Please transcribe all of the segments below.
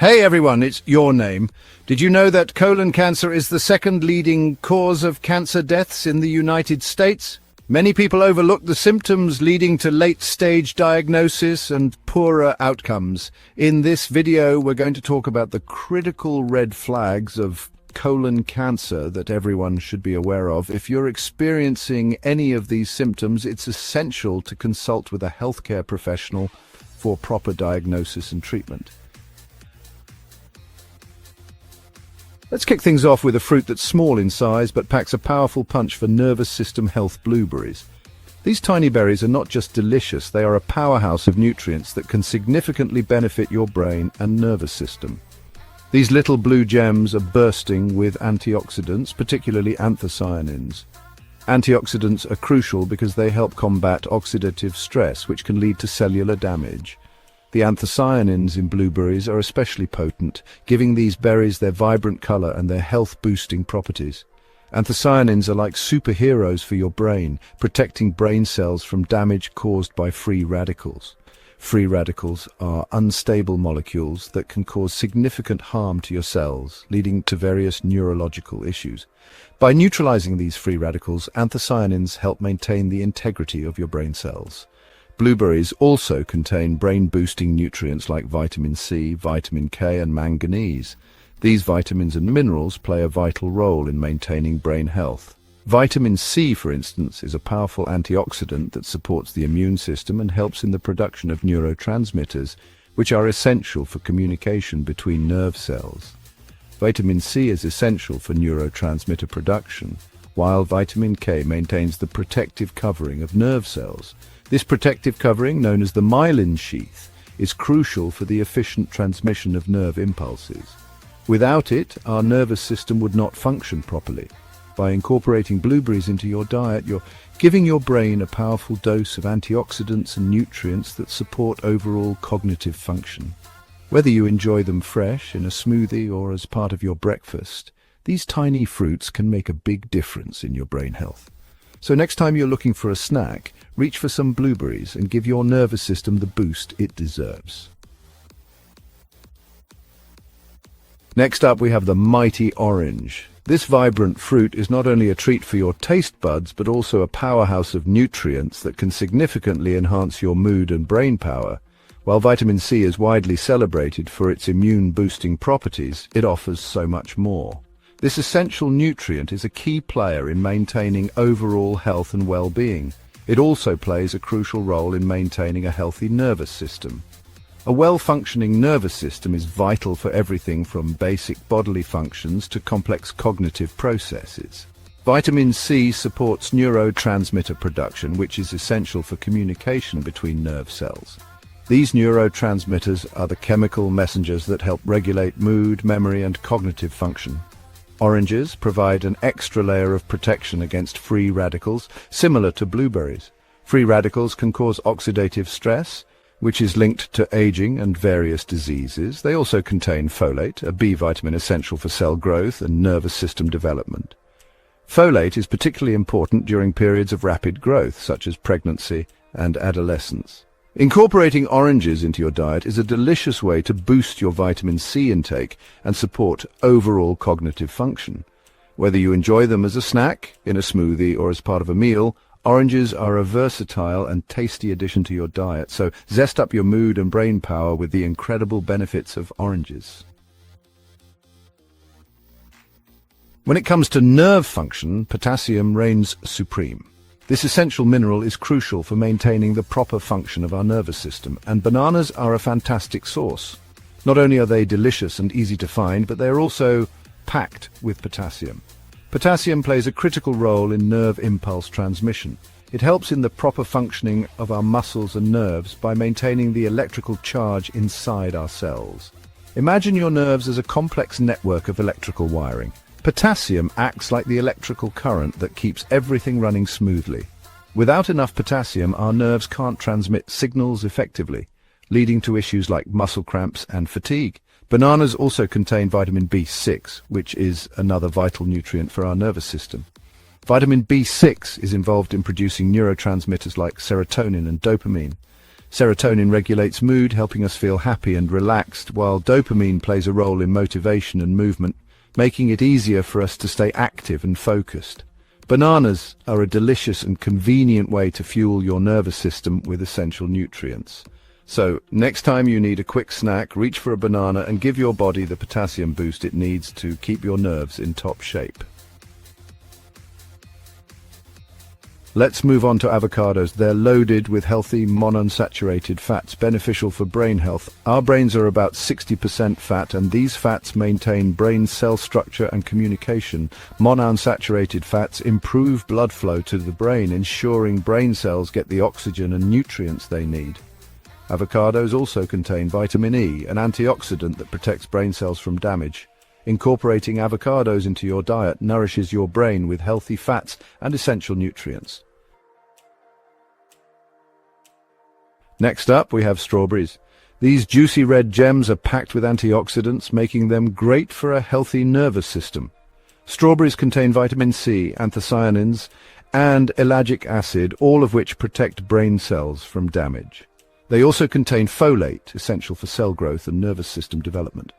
Hey everyone, it's your name. Did you know that colon cancer is the second leading cause of cancer deaths in the United States? Many people overlook the symptoms leading to late-stage diagnosis and poorer outcomes. In this video, we're going to talk about the critical red flags of colon cancer that everyone should be aware of. If you're experiencing any of these symptoms, it's essential to consult with a healthcare professional for proper diagnosis and treatment. Let's kick things off with a fruit that's small in size but packs a powerful punch for nervous system health: blueberries. These tiny berries are not just delicious, they are a powerhouse of nutrients that can significantly benefit your brain and nervous system. These little blue gems are bursting with antioxidants, particularly anthocyanins. Antioxidants are crucial because they help combat oxidative stress, which can lead to cellular damage. The anthocyanins in blueberries are especially potent, giving these berries their vibrant color and their health-boosting properties. Anthocyanins are like superheroes for your brain, protecting brain cells from damage caused by free radicals. Free radicals are unstable molecules that can cause significant harm to your cells, leading to various neurological issues. By neutralizing these free radicals, anthocyanins help maintain the integrity of your brain cells. Blueberries also contain brain-boosting nutrients like vitamin C, vitamin K, and manganese. These vitamins and minerals play a vital role in maintaining brain health. Vitamin C, for instance, is a powerful antioxidant that supports the immune system and helps in the production of neurotransmitters, which are essential for communication between nerve cells. Vitamin C is essential for neurotransmitter production, while vitamin K maintains the protective covering of nerve cells. This protective covering, known as the myelin sheath, is crucial for the efficient transmission of nerve impulses. Without it, our nervous system would not function properly. By incorporating blueberries into your diet, you're giving your brain a powerful dose of antioxidants and nutrients that support overall cognitive function. Whether you enjoy them fresh, in a smoothie, or as part of your breakfast, these tiny fruits can make a big difference in your brain health. So next time you're looking for a snack, reach for some blueberries and give your nervous system the boost it deserves. Next up, we have the mighty orange. This vibrant fruit is not only a treat for your taste buds, but also a powerhouse of nutrients that can significantly enhance your mood and brain power. While vitamin C is widely celebrated for its immune-boosting properties, it offers so much more. This essential nutrient is a key player in maintaining overall health and well-being. It also plays a crucial role in maintaining a healthy nervous system. A well-functioning nervous system is vital for everything from basic bodily functions to complex cognitive processes. Vitamin C supports neurotransmitter production, which is essential for communication between nerve cells. These neurotransmitters are the chemical messengers that help regulate mood, memory, and cognitive function. Oranges provide an extra layer of protection against free radicals, similar to blueberries. Free radicals can cause oxidative stress, which is linked to aging and various diseases. They also contain folate, a B vitamin essential for cell growth and nervous system development. Folate is particularly important during periods of rapid growth, such as pregnancy and adolescence. Incorporating oranges into your diet is a delicious way to boost your vitamin C intake and support overall cognitive function. Whether you enjoy them as a snack, in a smoothie, or as part of a meal, oranges are a versatile and tasty addition to your diet, so zest up your mood and brain power with the incredible benefits of oranges. When it comes to nerve function, potassium reigns supreme. This essential mineral is crucial for maintaining the proper function of our nervous system, and bananas are a fantastic source. Not only are they delicious and easy to find, but they are also packed with potassium. Potassium plays a critical role in nerve impulse transmission. It helps in the proper functioning of our muscles and nerves by maintaining the electrical charge inside our cells. Imagine your nerves as a complex network of electrical wiring. Potassium acts like the electrical current that keeps everything running smoothly. Without enough potassium, our nerves can't transmit signals effectively, leading to issues like muscle cramps and fatigue. Bananas also contain vitamin B6, which is another vital nutrient for our nervous system. Vitamin B6 is involved in producing neurotransmitters like serotonin and dopamine. Serotonin regulates mood, helping us feel happy and relaxed, while dopamine plays a role in motivation and movement, making it easier for us to stay active and focused. Bananas are a delicious and convenient way to fuel your nervous system with essential nutrients. So, next time you need a quick snack, reach for a banana and give your body the potassium boost it needs to keep your nerves in top shape. Let's move on to avocados. They're loaded with healthy monounsaturated fats, beneficial for brain health. Our brains are about 60% fat, and these fats maintain brain cell structure and communication. Monounsaturated fats improve blood flow to the brain, ensuring brain cells get the oxygen and nutrients they need. Avocados also contain vitamin E, an antioxidant that protects brain cells from damage. Incorporating avocados into your diet nourishes your brain with healthy fats and essential nutrients. Next up, we have strawberries. These juicy red gems are packed with antioxidants, making them great for a healthy nervous system. Strawberries contain vitamin C, anthocyanins, and ellagic acid, all of which protect brain cells from damage. They also contain folate, essential for cell growth and nervous system development.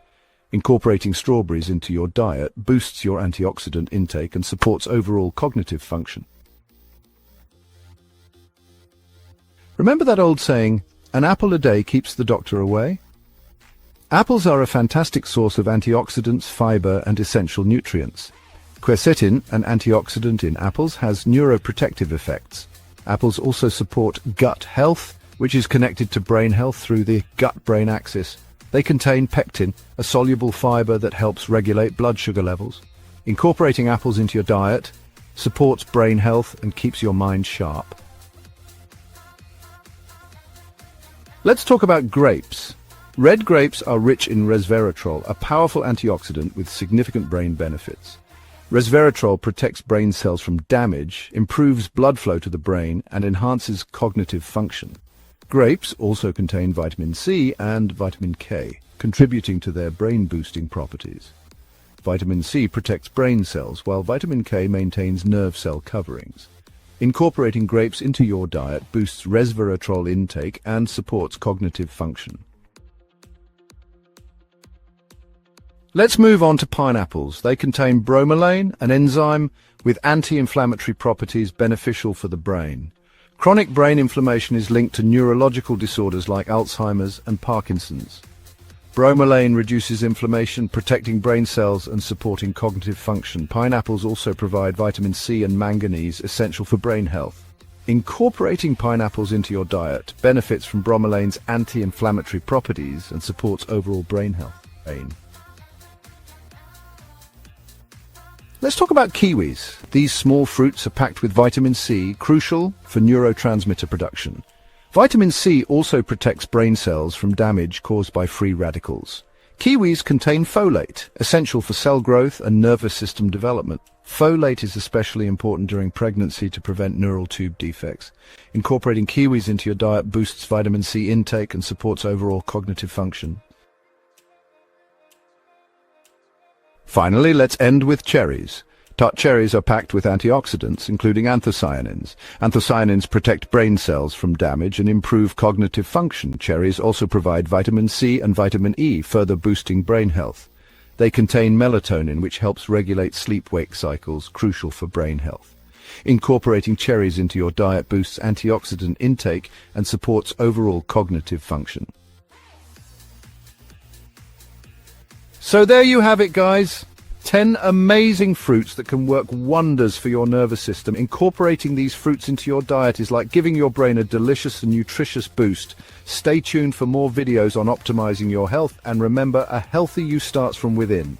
Incorporating strawberries into your diet boosts your antioxidant intake and supports overall cognitive function. Remember that old saying, an apple a day keeps the doctor away? Apples are a fantastic source of antioxidants, fiber, and essential nutrients. Quercetin, an antioxidant in apples, has neuroprotective effects. Apples also support gut health, which is connected to brain health through the gut-brain axis. They contain pectin, a soluble fiber that helps regulate blood sugar levels. Incorporating apples into your diet supports brain health and keeps your mind sharp. Let's talk about grapes. Red grapes are rich in resveratrol, a powerful antioxidant with significant brain benefits. Resveratrol protects brain cells from damage, improves blood flow to the brain, and enhances cognitive function. Grapes also contain vitamin C and vitamin K, contributing to their brain-boosting properties. Vitamin C protects brain cells, while vitamin K maintains nerve cell coverings. Incorporating grapes into your diet boosts resveratrol intake and supports cognitive function. Let's move on to pineapples. They contain bromelain, an enzyme with anti-inflammatory properties beneficial for the brain. Chronic brain inflammation is linked to neurological disorders like Alzheimer's and Parkinson's. Bromelain reduces inflammation, protecting brain cells and supporting cognitive function. Pineapples also provide vitamin C and manganese, essential for brain health. Incorporating pineapples into your diet benefits from bromelain's anti-inflammatory properties and supports overall brain health. Let's talk about kiwis. These small fruits are packed with vitamin C, crucial for neurotransmitter production. Vitamin C also protects brain cells from damage caused by free radicals. Kiwis contain folate, essential for cell growth and nervous system development. Folate is especially important during pregnancy to prevent neural tube defects. Incorporating kiwis into your diet boosts vitamin C intake and supports overall cognitive function. Finally, let's end with cherries. Tart cherries are packed with antioxidants, including anthocyanins. Anthocyanins protect brain cells from damage and improve cognitive function. Cherries also provide vitamin C and vitamin E, further boosting brain health. They contain melatonin, which helps regulate sleep-wake cycles, crucial for brain health. Incorporating cherries into your diet boosts antioxidant intake and supports overall cognitive function. So there you have it, guys. 10 amazing fruits that can work wonders for your nervous system. Incorporating these fruits into your diet is like giving your brain a delicious and nutritious boost. Stay tuned for more videos on optimizing your health, and remember, a healthy you starts from within.